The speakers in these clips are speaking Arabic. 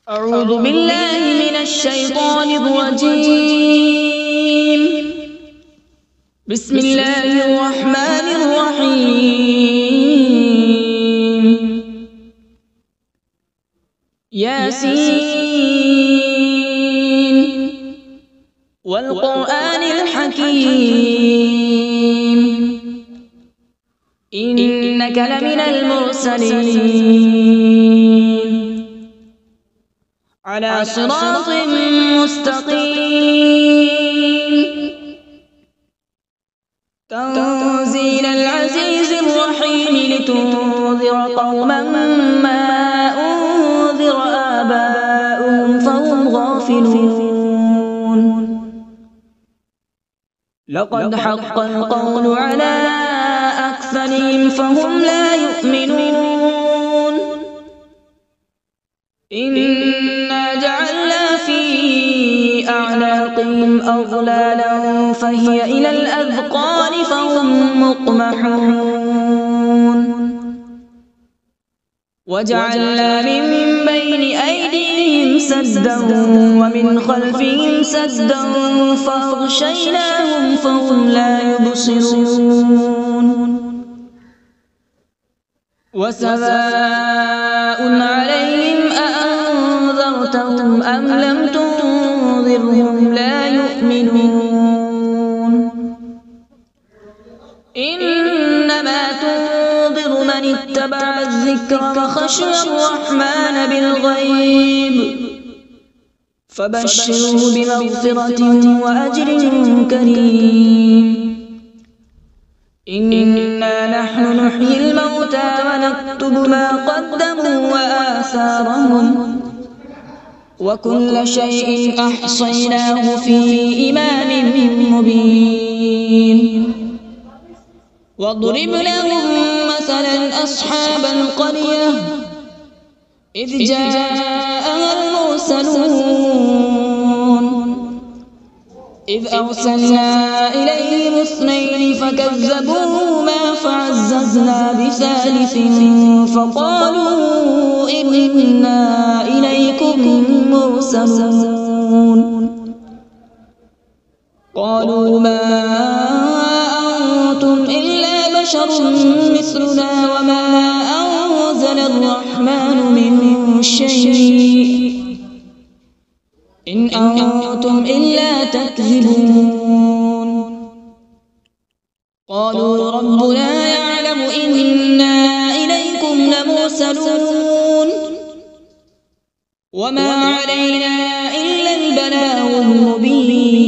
أعوذ بالله من الشيطان الرجيم. بسم الله الرحمن الرحيم. ياسين والقرآن الحكيم إنك لمن المرسلين على صراط مستقيم. تنزيل العزيز الرحيم لتنذر قوما ما أنذر آباؤهم فهم غافلون. لقد حق القول على أكثرهم فهم لا يؤمنون. إنا جعلنا في أعناقهم أغلالا فهي إلى الأذقان فهم مقمحون. وجعلنا من بين أيديهم سدا ومن خلفهم سدا فأغشيناهم فهم لا يبصرون. وسواء عليهم أأنذرتهم أم لم تنذرهم لا يؤمنون. إنما تنذر من اتبع الذكر وخشي الرحمن بالغيب فبشره بمغفرة وأجر كريم. إنا نحن نحيي الموتى ونكتب ما قدموا وآثارهم وكل شيء أحصيناه في إمام مبين. واضرب لهم مثلا أصحاب القرية إذ جاءها المرسلون إذ أرسلنا إليهم اثنين فكذبوهما فعززنا بثالث فقالوا إنا إليكم مرسلون. قالوا ما أنتم إلا بشر مثلنا وما أنزل الرحمن من شيء إن أنتم إلا تكذبون. قالوا ربنا يعلم إنا إليكم لمرسلون وما علينا إلا البلاغ المبين.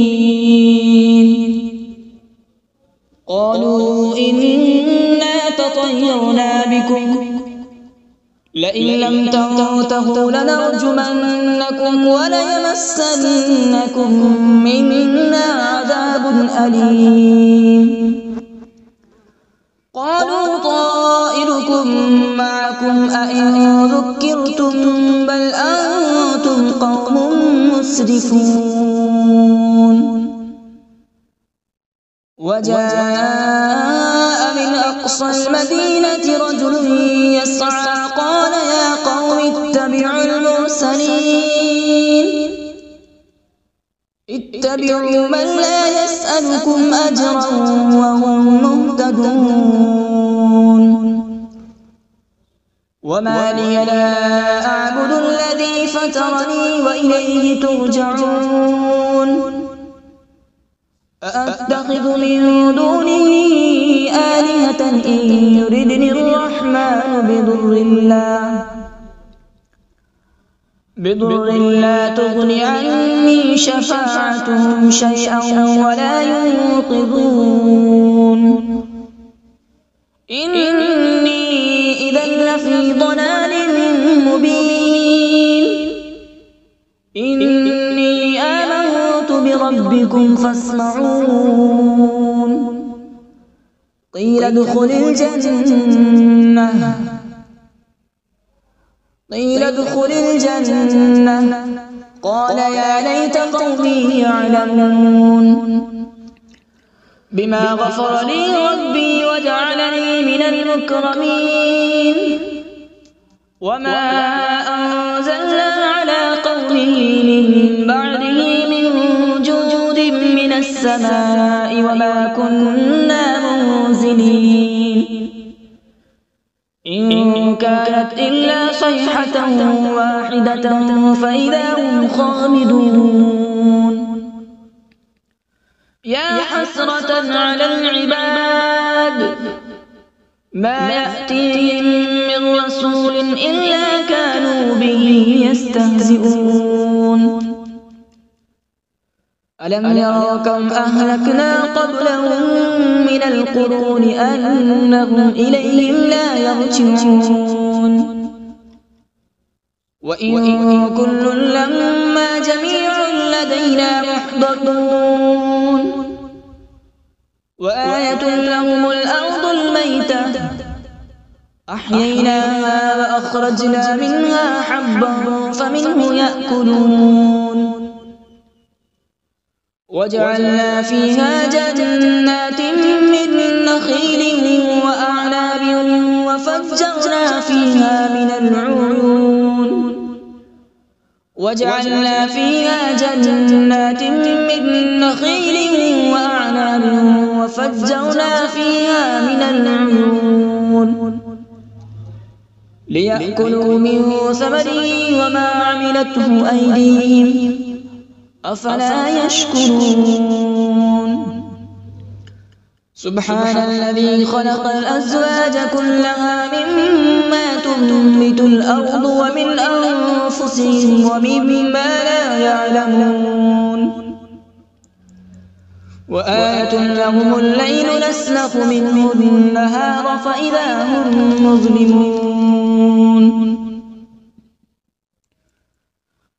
قالوا إنا تطيرنا بكم لئن لم تنتهوا لنرجمنكم وليمسنكم منا عذاب أليم. قالوا طائركم معكم أئن ذكرتم بل أنتم قوم مسرفون. وجاء من أقصى المدينة رجل يسعى قال يا قوم اتبعوا المرسلين اتبعوا من لا يسألكم أجرا وهم مهتدون. وما لي لا أعبد الذي فطرني وإليه ترجعون. أأتخذ من دونه آلهة إن يردني الرحمن بضر لا تغن عني شفاعتهم شيئا ولا ينقذون. إني إذا لفي ضلال مبين. إني آمنت بربكم فاسمعون. قيل ادخل الجنة قال يا ليت قومي يعلمون. بما غفر لي ربي وجعلني من المكرمين. وما أنزلنا على السماء وما كنا منزلين إن كانت إلا صيحة واحدة فإذا هم خامدون يا حسرة على العباد ما يأتيهم من رسول إلا كانوا به يستهزئون ألم يروا كم أهلكنا قبلهم من القرون أنهم إليهم لا يرجعون وإن كل لما جميع لدينا محضرون وآية لهم الأرض الميتة أحييناها وأخرجنا منها حبا فمنه يأكلون وجعلنا فيها جنات من نخيل وأعناب وفجرنا فيها من العيون وجعلنا فيها جنات من نخيل وأعناب وفجرنا فيها من العيون ليأكلوا من ثمره وما عملته أيديهم أفلا يشكرون سبحان الذي خلق الأزواج كلها مما تنبت الأرض ومن أنفسهم ومما لا يعلمون وآية لهم الليل نسلخ منه النهار فإذا هم مظلمون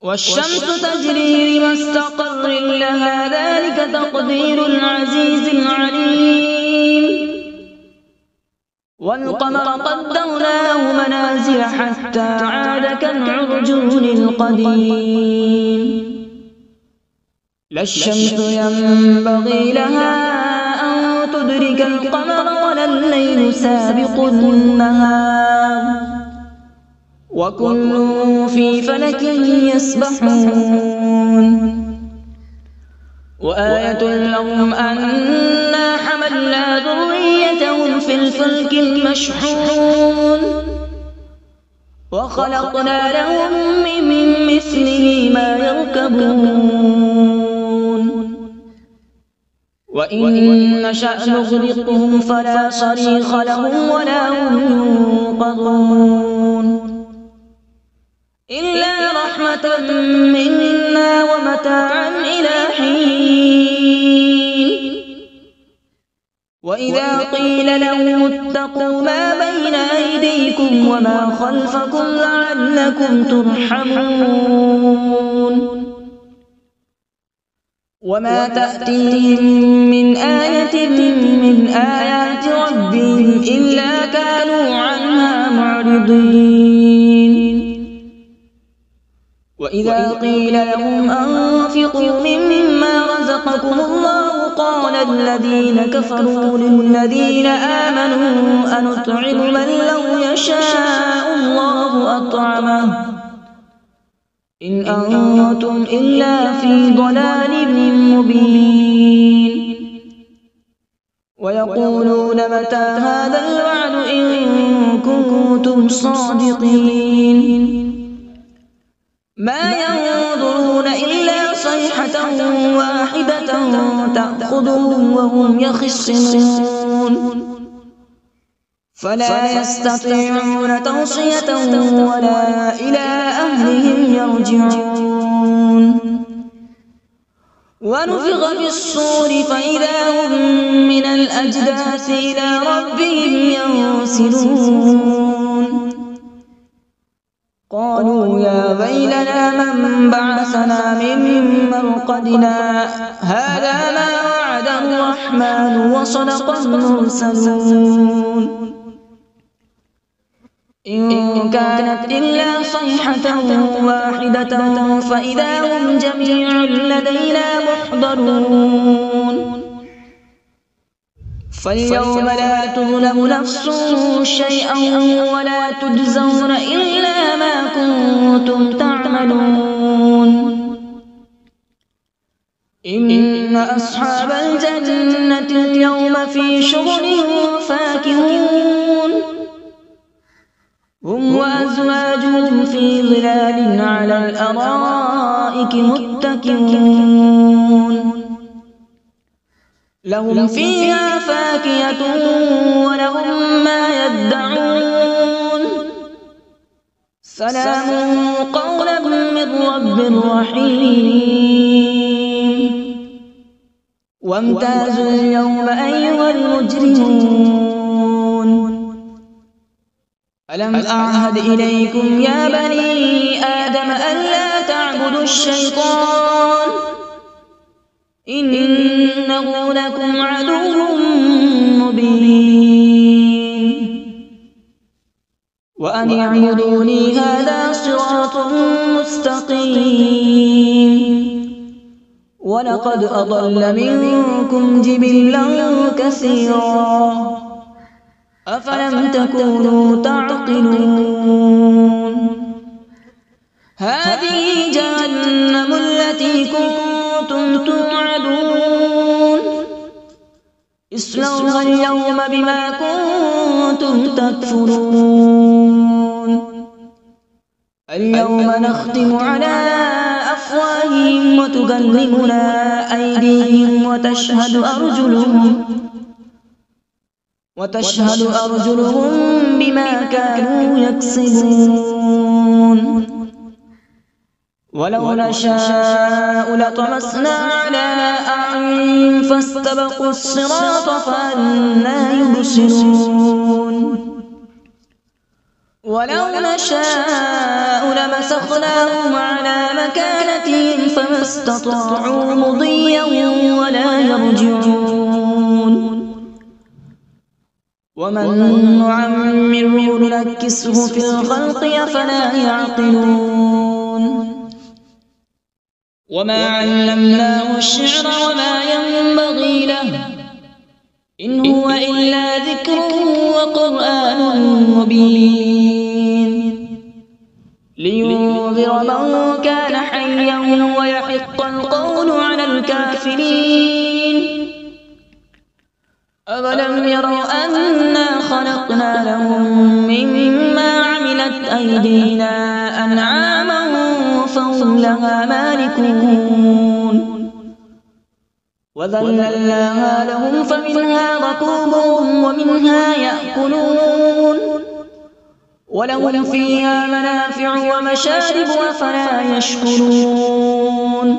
والشمس تجري لمستقر لها ذلك تقدير العزيز العليم والقمر قدرناه منازل حتى عاد كالعرجون القديم لا الشمس ينبغي لها أن تدرك القمر ولا الليل سابق النهار وكل في فلك يسبحون وآية لهم أنا حملنا ذريتهم في الفلك المشحون وخلقنا لهم من مثله ما يركبون وإن نشأ نغرقهم فلا صريخ لهم ولا هم ينقذون إلا رحمة منا ومتاعا إلى حين وإذا قيل لهم اتقوا ما بين أيديكم وما خلفكم لعلكم ترحمون وما تأتيهم من آية من آيات ربهم إلا كانوا عنها معرضين وإذا قيل لهم أنفقوا مما رزقكم الله قال الذين كفروا للذين آمنوا أنطعم من لو يشاء الله أطعمه إن أنتم إلا في ضلال مبين ويقولون متى هذا الوعد إن كنتم صادقين ما ينظرون إلا صيحة واحدة تأخذهم وهم يخصمون فلا يستطيعون توصية ولا إلى أهلهم يرجعون ونفخ في الصور فإذا هم من الأجداث إلى ربهم ينسلون قالوا يا ويلنا من بعثنا من مرقدنا هذا ما وعد الرحمن وصدق المرسلون إن كانت إلا صيحة واحدة فإذا هم جميع لدينا محضرون فاليوم لا تظلم نفس شيئا ولا تجزون إلا ما كنتم تعملون إن أصحاب الجنة اليوم في شغل فاكهون هم وأزواجهم في ظلال على الأرائك متكئون لهم فيها فاكهة ولهم ما يدعون سلام قولا من رب رحيم وامتازوا اليوم أيها المجرمون ألم أعهد إليكم يا بني آدم ألا تعبدوا الشيطان إنه لكم عدو مبين وأن اعبدوني هذا صراط مستقيم ولقد أضل منكم جبلا كثيرا أفلم تكونوا تعقلون هذه جهنم التي كنتم توعدون اصلوها اليوم بما كنتم تكفرون اليوم نختم على أفواههم وتكلمنا أيديهم وتشهد أرجلهم بما كانوا يكسبون ولو نشاء لطمسنا على أعينهم فاستبقوا الصراط فأنى يبصرون ولو نشاء لمسخناهم على مكانتهم فما استطاعوا مضيا ولا يرجعون ومن نعمره ننكسه في الخلق أفلا يعقلون وما علمناه الشعر وما ينبغي له إن هو إلا ذكر وقرآن مبين لينذر من كان حيا ويحق القول على الكافرين أولم يروا أنا خلقنا لهم مما عملت أيدينا أنعاما فهم لها مالكون وذللناها لهم فمنها ركوبهم ومنها يأكلون ولهم فيها منافع ومشارب أفلا يشكرون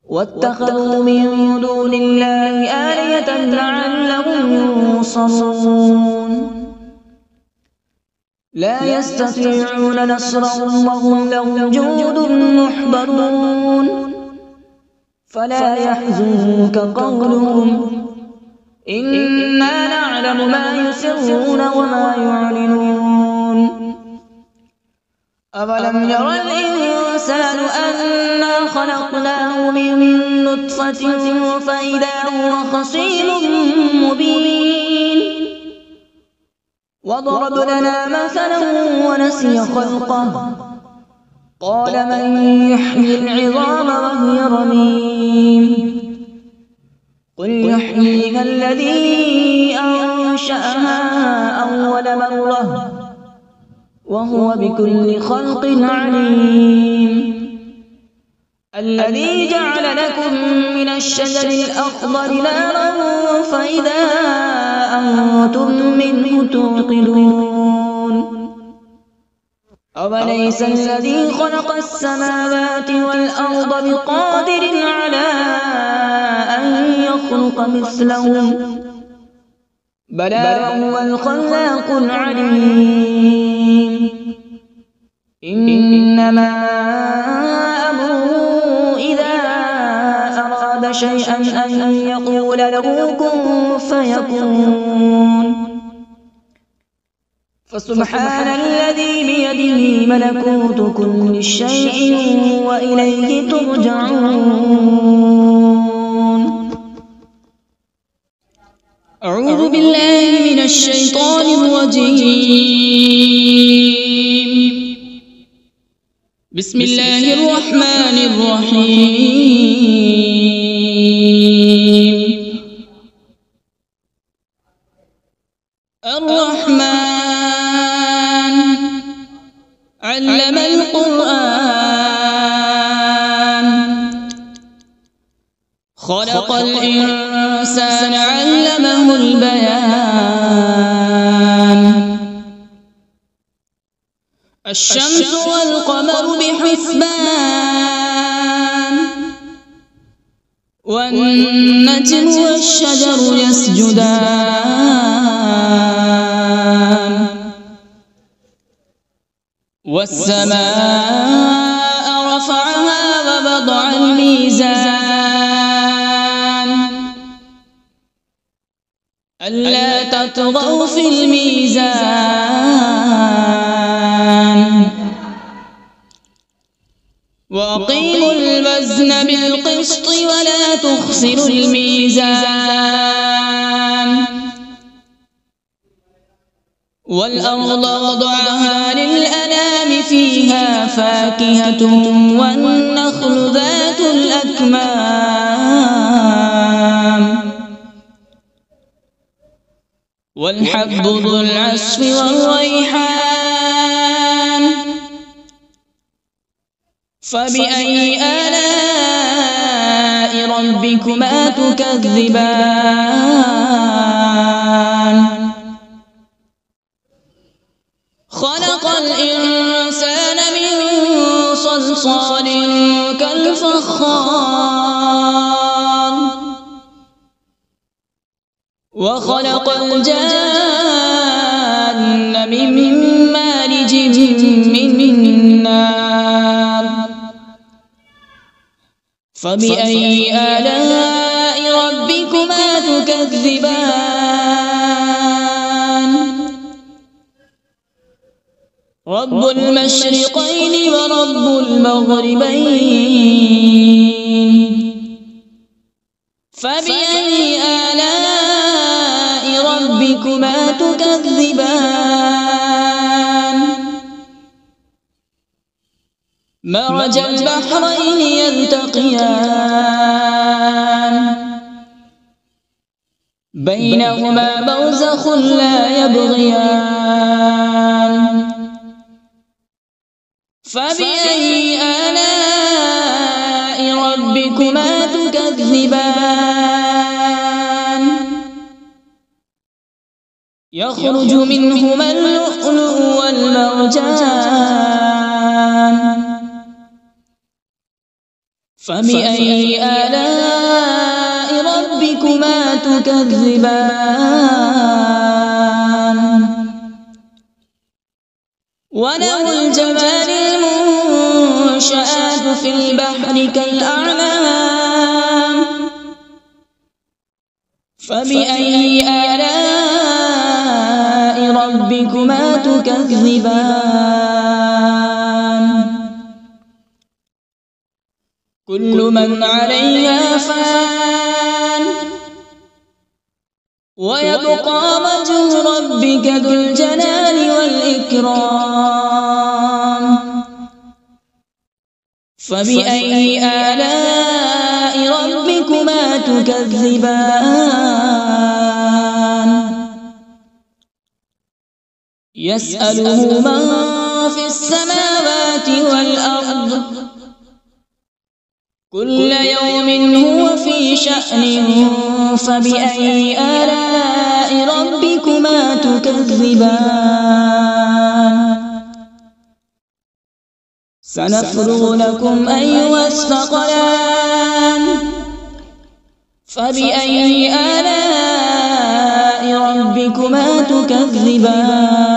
واتخذوا من دون الله آلهة لعلهم ينصرون لا يستطيعون نصرهم وهم لهم جند محضرون فلا يحزنك قولهم إنا نعلم ما يسرون وما يعلنون أولم ير الإنسان أنا خلقناه من نطفة فإذا هو خصيم مبين وضرب لنا مثلا ونسي خلقه قال من يحيي العظام وهي رميم قل يحييها الذي أنشأها أول مرة وهو بكل خلق عليم الذي جعل لكم من الشجر الأخضر نارا فإذا أنتم منه توقدون أوليس الذي خلق السماوات والأرض بقادر على أن يخلق مثلهم بلى وهو الخلاق العليم إنما أمره إذا أراد شيئا أن يقول له كن فيكون فسبحان الذي بيده ملكوت كل شيء وإليه ترجعون. أعوذ بالله من الشيطان الرجيم. بسم الله الرحمن الرحيم. الرحمن علم القرآن، خلق الإنسان علمه البيان. الشمس والقمر بحسبان، والنجم والشجر يسجدان. والسماء رفعها ووضع الميزان، ألا تطغوا في الميزان. وأقيموا الوزن بالقسط ولا تخسروا الميزان. والأرض وضعها للأنام، فيها فاكهة والنخل ذات الأكمام، والحب ذو العصف والريحان. فبأي آلاء ربكما تكذبان؟ خلق الإنسان من صلصال كالفخار، وخلق الجان من مارج من نار. فبأي آلاء ربكما تكذبان؟ رب المشرقين ورب المغربين. فبأي آلاء ربكما تكذبان؟ مرج البحرين يلتقيان، بينهما برزخ لا يبغيان. فبأي آلاء ربكما تكذبان؟ يخرج منهما اللؤلؤ والمرجان. فبأي آلاء ربكما تكذبان؟ وله الجوار المنشآت في البحر كالأعلام. فبأي آلاء ربكما تكذبان؟ كل من عليها فان، ويبقى وجه ربك ذو الجلال والإكرام. فبأي آلاء ربكما تكذبان؟ يسأله من في السماوات والأرض، كل يوم هو في شأن. فبأي آلاء ربكما تكذبان؟ سنفرغ لكم أيها الثقلان. فبأي آلاء ربكما تكذبان؟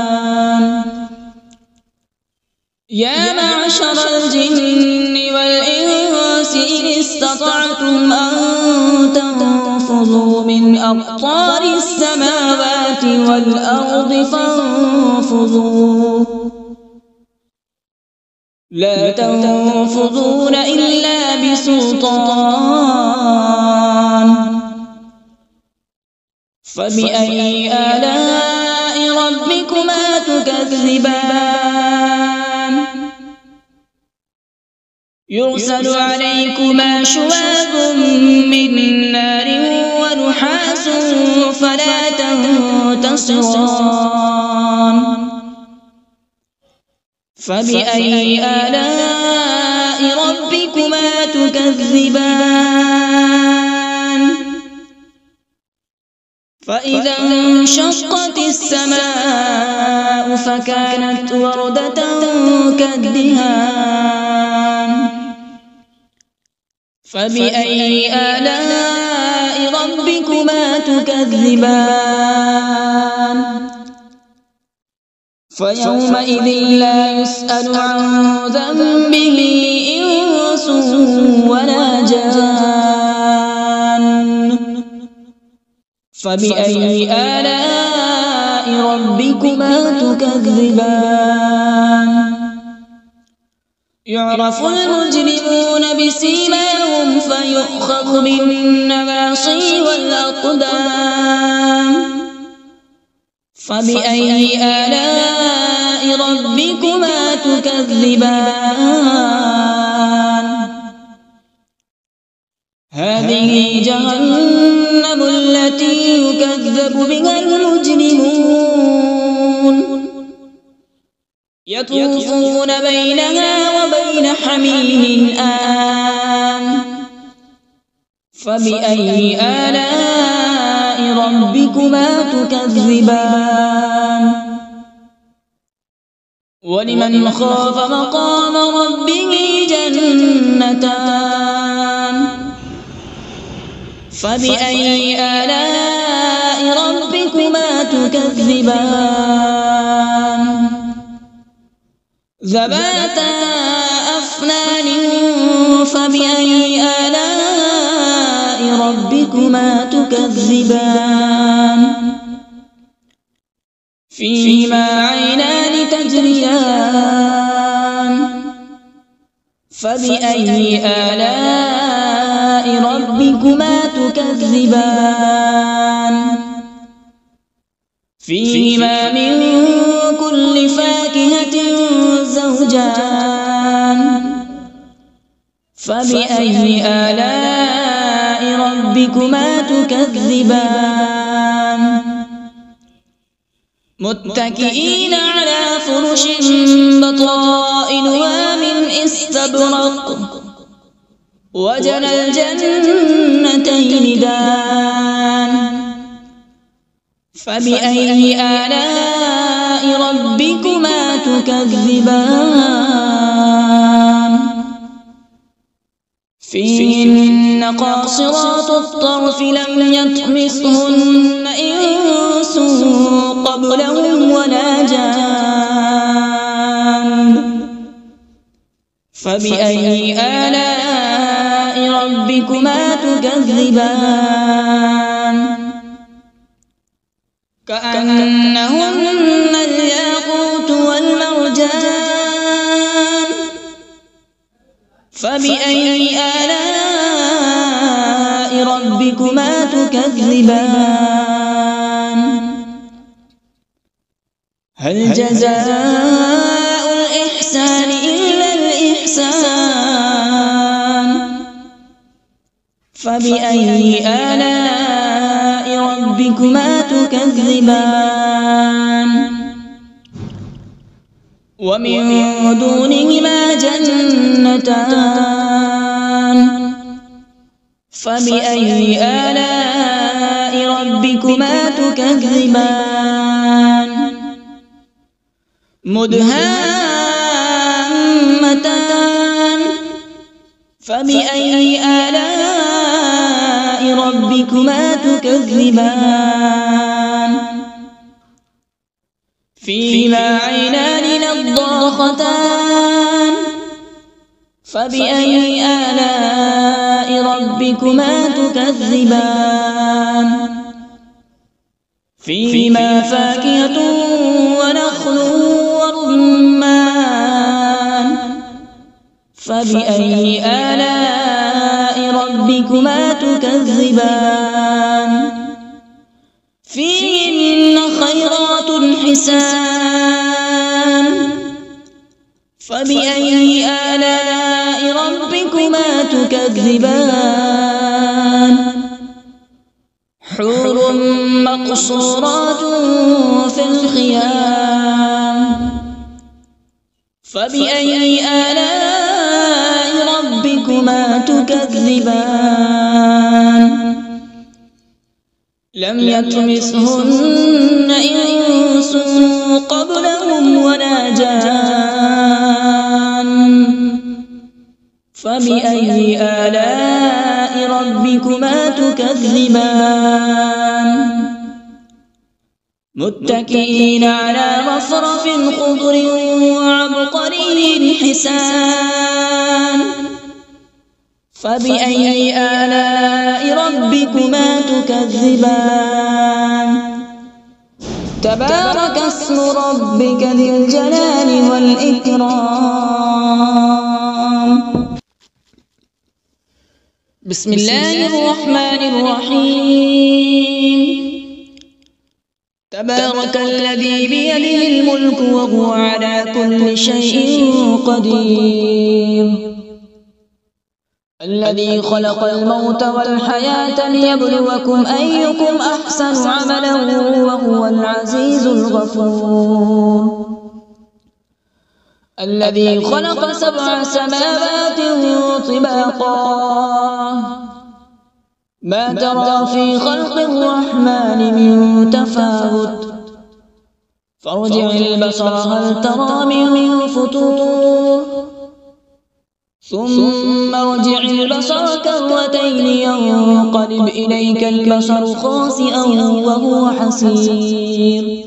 يا معشر الجن والإنس إن استطعتم أن تنفذوا من أقطار السماوات والأرض فانفذوا، لا تنفذون إلا بسلطان. فبأي آلاء ربكما تكذبان؟ يرسل عليكما شواظ من نار ونحاس فلا تنتصران فبأي آلاء ربكما تكذبان فإذا انشقت السماء فكانت وردة كالدهان فبأي آلاء ربكما تكذبان فيومئذ لا يسأل عن ذنبه إنس ولا جان فبأي آلاء ربكما تكذبان يعرف المجرمون بسيماهم فيؤخذ بالنواصي والأقدام فبأي آلاء ربكما تكذبان هذه جهنم التي يكذب بها المجرمون يطوفون بينها وبين حميم آن فبأي آلاء ربكما تكذبان ولمن خاف مقام ربه جنتان فبأي آلاء ربكما تكذبان ذواتا أفنان فبأي آلاء ربكما تكذبان فيهما عينان تجريان فبأي آلاء ربكما تكذبان فيهما من كل فاكهة زوجان فبأي آلاء ربكما تكذبان متكئين على فرش بطائنها من استبرق وجنى الجنتين دان فبأي آلاء ربكما تكذبان فيهن قاصرات الطرف لم يطمثهن إنس قبلهم ولا جان فبأي آلاء ربكما تكذبان كأنهن الياقوت والمرجان فبأي آلاء ربكما تكذبان هل جزاء الإحسان إلا الإحسان فبأي آلاء ربكما تكذبان ومن دونهما جنتان فبأي آلاء ربكما تكذبان مدهامتان فبأي آلاء ربكما تكذبان فيهما عينان نضاختان فبأي آلاء ربكما تكذبان فيهما فاكهة ونخل ورمان فبأي آلاء ربكما تكذبان فيهن خيرات حسان فبأي آلاء ربكما تكذبان حور مقصورات في الخيام فبأي آلاء ربكما تكذبان لم يطمثهن إنس قبلهم ولا جان فبأي آلاء ربكما تكذبان متكئين على رفرف خضر وعبقري حسان فبأي آلاء ربكما تكذبان تبارك اسم ربك ذي الجلال والإكرام بسم الله الرحمن الرحيم تبارك الذي بيده الملك وهو على كل شيء قدير الذي خلق الموت والحياة ليبلوكم أيكم أحسن عملا وهو العزيز الغفور الذي خلق 7 سماوات طباقا ما ترى في خلق الرحمن من تفاوت فارجع البصر هل ترى من فطور ثم ارجع البصر كرتين ينقلب إليك البصر خاسئا وهو حسير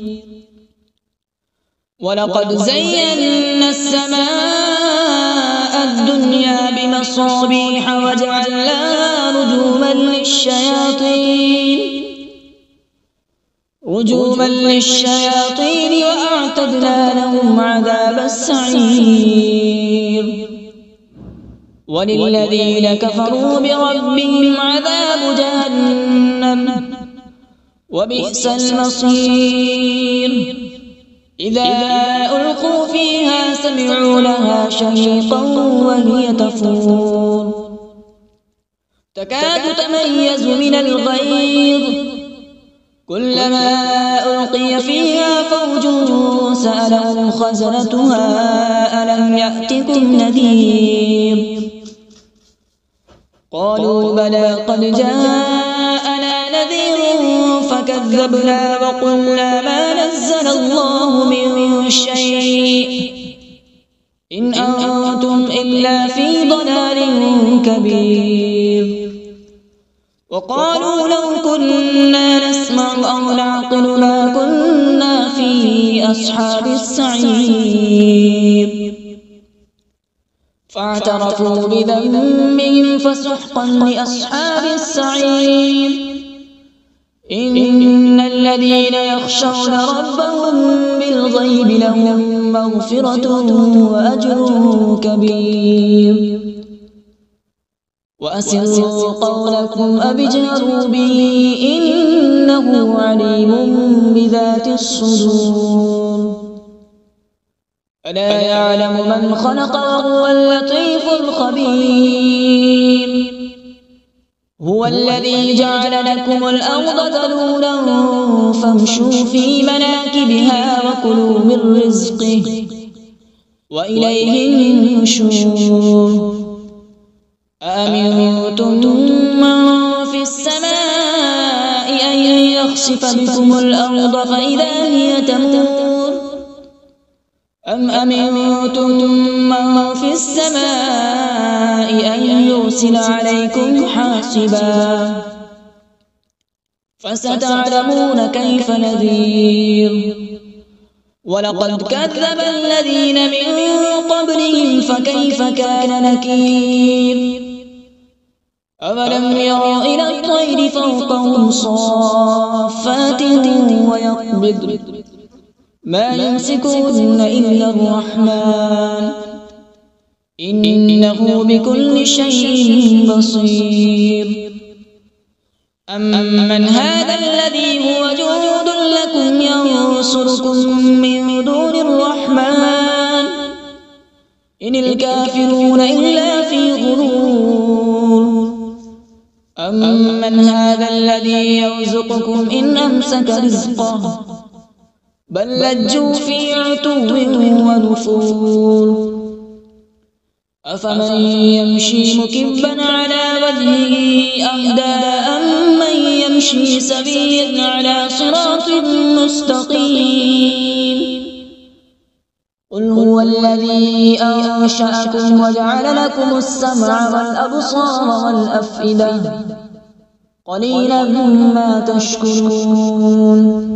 ولقد زينا السماء الدنيا بمصابيح وجعلناها رجوما للشياطين وأعتدنا لهم عذاب السعير وللذين كفروا بربهم عذاب جهنم وبئس المصير إذا ألقوا فيها سمعوا لها شهيقا وهي تفور تكاد تميز من الغيظ كلما ألقي فيها فوج سألهم خزنتها ألم يأتكم نذير قالوا بلى قد جاءنا نذير فكذبنا وقلنا ما نزل الله من شيء إن أنتم إلا في ضلال كبير وقالوا لو كنا نسمع أو نعقل ما كنا في أصحاب السعير فاعترفوا بذنبهم فسحقا لأصحاب السعير إن الذين يخشون ربهم بالغيب لهم مغفرة وأجر كبير وأسروا قولكم أو اجهروا به إنه عليم بذات الصدور ألا يعلم من خلق وهو اللطيف الخبير هو الذي جعل لكم الأرض ذلولا فامشوا في مناكبها وكلوا من رزقه وإليه النشور أأمنتم من في السماء أن يخسف بكم الأرض فإذا هي تمور أم أمنتم من في السماء أن يرسل عليكم حاصبا فستعلمون كيف نذير ولقد كذب الذين من قبلهم فكيف كان نكير أولم يروا إلى الطير فوقهم صافات ويقبض ما يمسكون إلا الرحمن إنه بكل شيء بصير أمن هذا الذي هو جند لكم ينصركم من دون الرحمن إن الكافرون إلا في غرور أمن هذا الذي يرزقكم إن أمسك رزقه بل لجوا في عتو ونفور أفمن يمشي مكبا على وجهه أهدى أمن يمشي سويا على صراط مستقيم قل هو الذي أنشأكم وجعل لكم السمع والأبصار والأفئدة قليلا ما تشكرون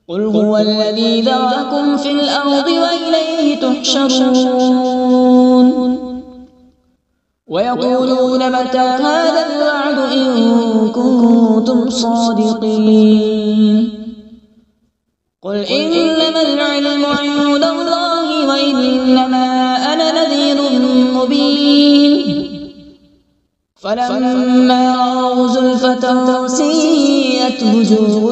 قل هو الذي ذرأكم في الأرض وإليه تحشرون ويقولون متى هذا الوعد إن كنتم صادقين قل إنما العلم عند الله وإنما أنا نذير مبين فلما رأوا زلفة سيئت وجوه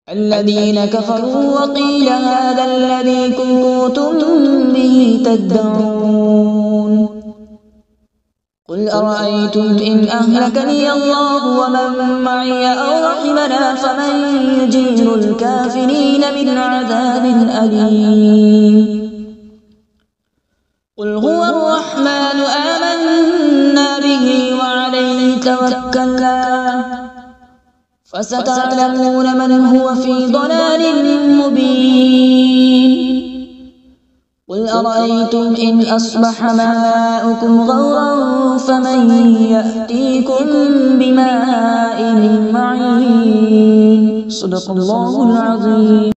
الذين كفروا وقيل هذا الذي كنتم به تدعون قل أرأيتم إن أهلكني الله ومن معي أو رحمنا فمن يجير الكافرين من عذاب أليم قل هو الرحمن آمنا به وعليه توكلنا فستعلمون من هو في ضلال مبين قل أرأيتم إن أصبح ماؤكم غورا فمن يأتيكم بماء معين صدق الله العظيم.